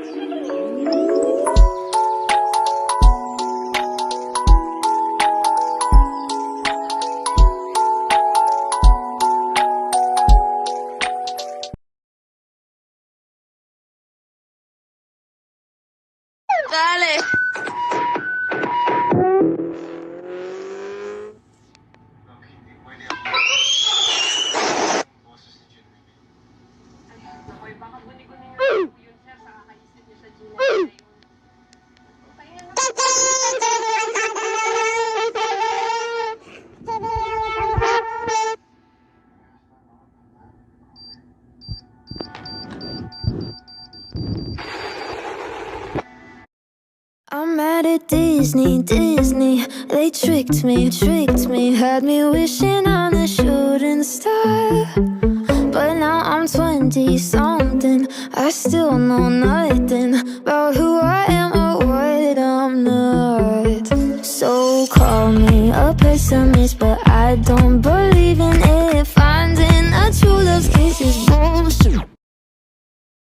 Dale. I'm mad at Disney, they tricked me, had me wishing on a shooting star. But now I'm 20-something, I still know nothing about who I am or what I'm not. So call me a pessimist, but I don't believe in it. Finding a true love's kiss is